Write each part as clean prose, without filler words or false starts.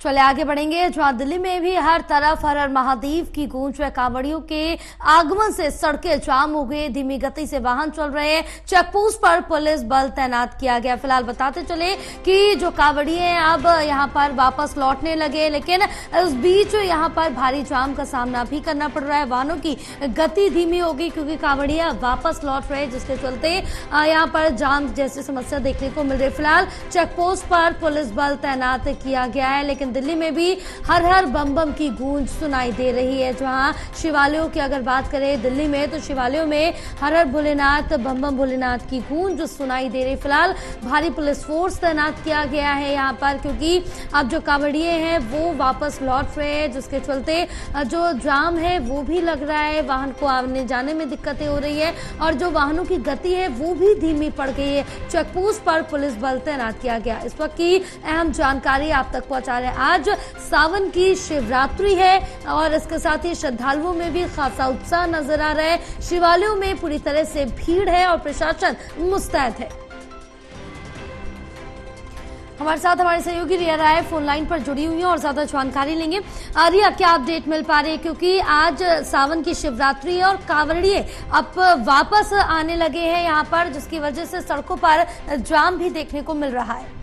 चले आगे बढ़ेंगे, जहां दिल्ली में भी हर तरफ हर हर महादेव की गूंज है। कांवड़ियों के आगमन से सड़कें जाम हो गई, धीमी गति से वाहन चल रहे हैं। चेकपोस्ट पर पुलिस बल तैनात किया गया। फिलहाल बताते चले कि जो कांवड़िए हैं अब यहां पर वापस लौटने लगे, लेकिन इस बीच यहां पर भारी जाम का सामना भी करना पड़ रहा है। वाहनों की गति धीमी हो गई क्योंकि कांवड़िया वापस लौट रहे हैं, जिसके चलते यहां पर जाम जैसी समस्या देखने को मिल रही है। फिलहाल चेकपोस्ट पर पुलिस बल तैनात किया गया है, लेकिन दिल्ली में भी हर हर बम बम की गूंज सुनाई दे रही है। जहां शिवालयों की अगर बात करें दिल्ली में, तो शिवालयों में हर हर भोलेनाथ बम बम भोलेनाथ की गूंज सुनाई दे रही। फिलहाल भारी पुलिस फोर्स तैनात किया गया है यहां पर, क्योंकि अब जो कांवड़िए हैं वो वापस लौट रहे हैं, जिसके चलते जो जाम है वो भी लग रहा है। वाहन को आने जाने में दिक्कतें हो रही है और जो वाहनों की गति है वो भी धीमी पड़ गई है। चेकपोस्ट पर पुलिस बल तैनात किया गया। इस वक्त की अहम जानकारी आप तक पहुंचा रहे हैं। आज सावन की शिवरात्रि है और इसके साथ ही श्रद्धालुओं में भी खासा उत्साह नजर आ रहा है। शिवालयों में पूरी तरह से भीड़ है और प्रशासन मुस्तैद है। हमारे साथ हमारे सहयोगी रिया राय फोन लाइन पर जुड़ी हुई है और ज्यादा जानकारी लेंगे। रिया, क्या अपडेट मिल पा रही है, क्योंकि आज सावन की शिवरात्रि है और कांवड़िए अब वापस आने लगे हैं यहाँ पर, जिसकी वजह से सड़कों पर जाम भी देखने को मिल रहा है।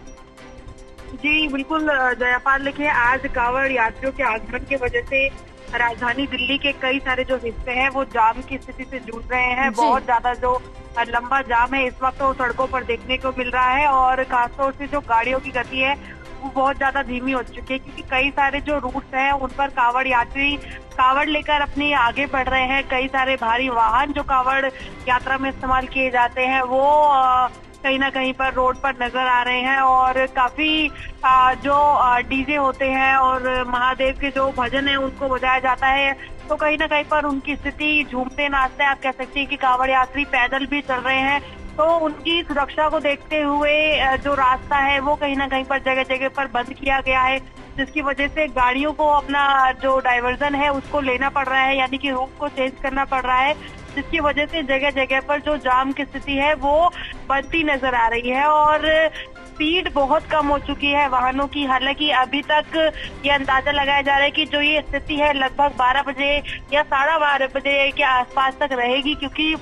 जी बिल्कुल जयापाल, देखिए आज कांवड़ यात्रियों के आगमन की वजह से राजधानी दिल्ली के कई सारे जो हिस्से हैं वो जाम की स्थिति से जूझ रहे हैं। बहुत ज्यादा जो लंबा जाम है इस वक्त वो सड़कों पर देखने को मिल रहा है और खासतौर से जो गाड़ियों की गति है वो बहुत ज्यादा धीमी हो चुकी है, क्योंकि कई सारे जो रूट्स हैं उन पर कांवड़ यात्री कांवड़ लेकर अपनी आगे बढ़ रहे हैं। कई सारे भारी वाहन जो कांवड़ यात्रा में इस्तेमाल किए जाते हैं वो कहीं ना कहीं पर रोड पर नजर आ रहे हैं और काफी जो डीजे होते हैं और महादेव के जो भजन है उनको बजाया जाता है, तो कहीं ना कहीं पर उनकी स्थिति झूमते नाचते आप कह सकते हैं कि कांवड़ यात्री पैदल भी चल रहे हैं। तो उनकी सुरक्षा को देखते हुए जो रास्ता है वो कहीं ना कहीं पर जगह जगह पर बंद किया गया है, जिसकी वजह से गाड़ियों को अपना जो डाइवर्जन है उसको लेना पड़ रहा है, यानी कि रूट को चेंज करना पड़ रहा है, जिसकी वजह से जगह जगह पर जो जाम की स्थिति है वो बढ़ती नजर आ रही है और स्पीड बहुत कम हो चुकी है वाहनों की। हालांकि अभी तक ये अंदाजा लगाया जा रहा है कि जो ये स्थिति है लगभग 12 बजे या 12:30 बजे के आसपास तक रहेगी, क्योंकि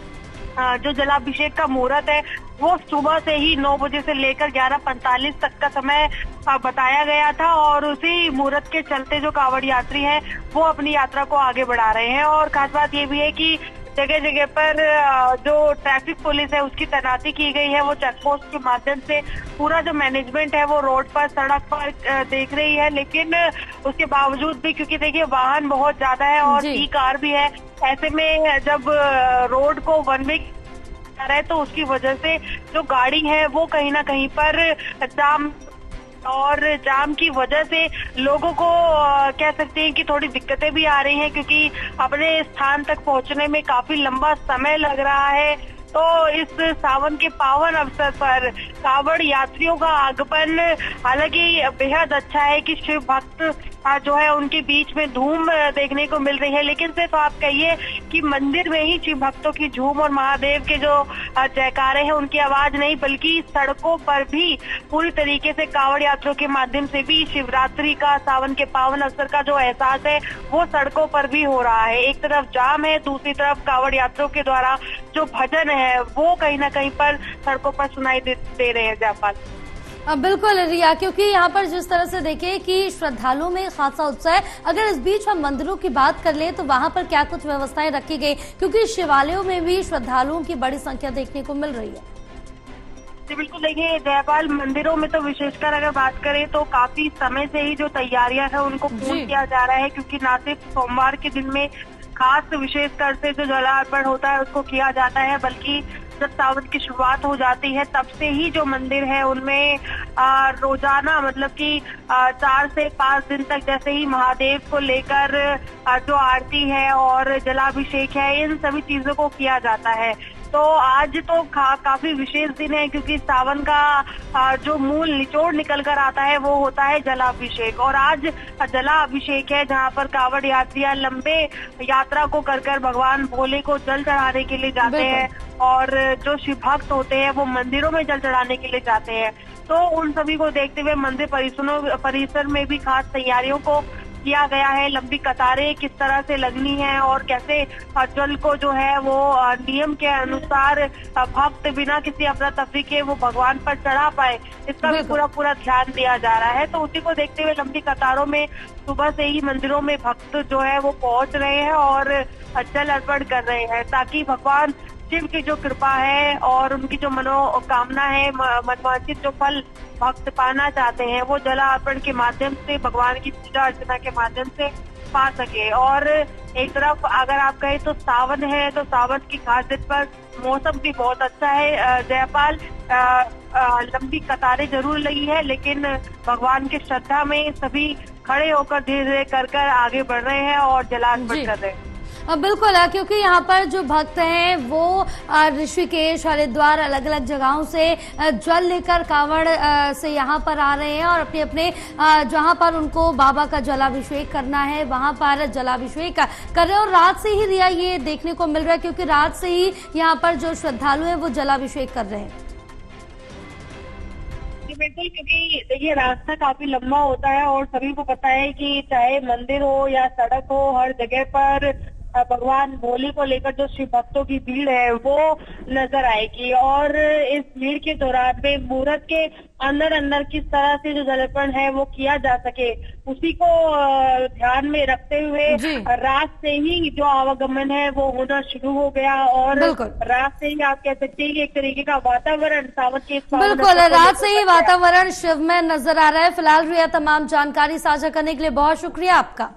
जो जलाभिषेक का मुहूर्त है वो सुबह से ही 9 बजे से लेकर 11:45 तक का समय बताया गया था और उसी मुहूर्त के चलते जो कांवड़ यात्री हैं वो अपनी यात्रा को आगे बढ़ा रहे हैं। और खास बात ये भी है कि जगह जगह पर जो ट्रैफिक पुलिस है उसकी तैनाती की गई है। वो चेकपोस्ट के माध्यम से पूरा जो मैनेजमेंट है वो रोड पर सड़क पर देख रही है, लेकिन उसके बावजूद भी क्योंकि देखिए वाहन बहुत ज्यादा है और पीक आवर भी है, ऐसे में जब रोड को वन वे रहा है तो उसकी वजह से जो गाड़ी है वो कहीं ना कहीं पर जाम और जाम की वजह से लोगों को कह सकते हैं कि थोड़ी दिक्कतें भी आ रही हैं, क्योंकि अपने स्थान तक पहुंचने में काफी लंबा समय लग रहा है। तो इस सावन के पावन अवसर पर कांवड़ यात्रियों का आगमन हालांकि बेहद अच्छा है कि शिव भक्त जो है उनके बीच में धूम देखने को मिल रही है, लेकिन सिर्फ आप कहिए कि मंदिर में ही शिव भक्तों की झूम और महादेव के जो जयकारे हैं उनकी आवाज नहीं, बल्कि सड़कों पर भी पूरी तरीके से कांवड़ यात्रियों के माध्यम से भी शिवरात्रि का सावन के पावन अवसर का जो एहसास है वो सड़कों पर भी हो रहा है। एक तरफ जाम है, दूसरी तरफ कांवड़ यात्रियों के द्वारा जो भजन है वो कहीं ना कहीं पर सड़कों पर सुनाई दे रहे हैं। जयपाल, बिल्कुल रिया, क्योंकि यहाँ पर जिस तरह से देखें कि श्रद्धालुओं में खासा उत्साह है। अगर इस बीच हम मंदिरों की बात कर लें तो वहां पर क्या कुछ व्यवस्थाएं रखी गई, क्योंकि शिवालयों में भी श्रद्धालुओं की बड़ी संख्या देखने को मिल रही है। जी बिल्कुल, देखिए जयपाल, मंदिरों में तो विशेषकर अगर बात करें तो काफी समय से ही जो तैयारियां हैं उनको पूर्ण किया जा रहा है, क्योंकि न सिर्फ सोमवार के दिन में खास विशेषकर से जो जलार्पण होता है उसको किया जाता है, बल्कि जब सावन की शुरुआत हो जाती है तब से ही जो मंदिर है उनमें रोजाना मतलब कि 4 से 5 दिन तक जैसे ही महादेव को लेकर जो आरती है और जलाभिषेक है इन सभी चीजों को किया जाता है। तो आज तो काफी विशेष दिन है, क्योंकि सावन का जो मूल निचोड़ निकल कर आता है वो होता है जलाभिषेक। और आज जलाभिषेक है, जहां पर कांवड़ यात्रियां लंबे यात्रा को कर भगवान भोले को जल चढ़ाने के लिए जाते हैं, और जो शिव भक्त होते हैं वो मंदिरों में जल चढ़ाने के लिए जाते हैं। तो उन सभी को देखते हुए मंदिर परिसर में भी खास तैयारियों को किया गया है। लंबी कतारें किस तरह से लगनी है और कैसे जल को जो है वो नियम के अनुसार भक्त बिना किसी अफरा तफरी के वो भगवान पर चढ़ा पाए, इसका भी पूरा ध्यान दिया जा रहा है। तो उसी को देखते हुए लंबी कतारों में सुबह से ही मंदिरों में भक्त जो है वो पहुंच रहे हैं और जल अर्पण कर रहे हैं, ताकि भगवान शिव की जो कृपा है और उनकी जो मनोकामना है, मनवांछित जो फल भक्त पाना चाहते हैं, वो जलार्पण के माध्यम से, भगवान की पूजा अर्चना के माध्यम से पा सके। और एक तरफ अगर आप कहें तो सावन है, तो सावन की खास दिन पर मौसम भी बहुत अच्छा है जयपाल। लंबी कतारें जरूर लगी है, लेकिन भगवान की श्रद्धा में सभी खड़े होकर धीरे धीरे कर आगे बढ़ रहे हैं और जलार्पण कर रहे हैं। बिल्कुल, क्योंकि यहाँ पर जो भक्त हैं वो ऋषिकेश, हरिद्वार, अलग अलग जगहों से जल लेकर कांवड़ से यहाँ पर आ रहे हैं और अपने अपने जहाँ पर उनको बाबा का जलाभिषेक करना है वहाँ पर जलाभिषेक कर रहे हैं। और रात से ही रिया ये देखने को मिल रहा है, क्योंकि रात से ही यहाँ पर जो श्रद्धालु हैं वो जलाभिषेक कर रहे हैं। बिल्कुल, क्योंकि देखिए रास्ता काफी लंबा होता है और सभी को पता है कि चाहे मंदिर हो या सड़क हो, हर जगह पर भगवान भोले को लेकर जो शिव भक्तों की भीड़ है वो नजर आएगी। और इस भीड़ के दौरान में मुहूर्त के अंदर किस तरह से जो जलार्पण है वो किया जा सके, उसी को ध्यान में रखते हुए रात से ही जो आवागमन है वो होना शुरू हो गया। और रात से ही आप कह सकते हैं कि एक तरीके का वातावरण सावन के बिल्कुल रात से ही वातावरण शिवमय नजर आ रहा है। फिलहाल रिया तमाम जानकारी साझा करने के लिए बहुत शुक्रिया आपका।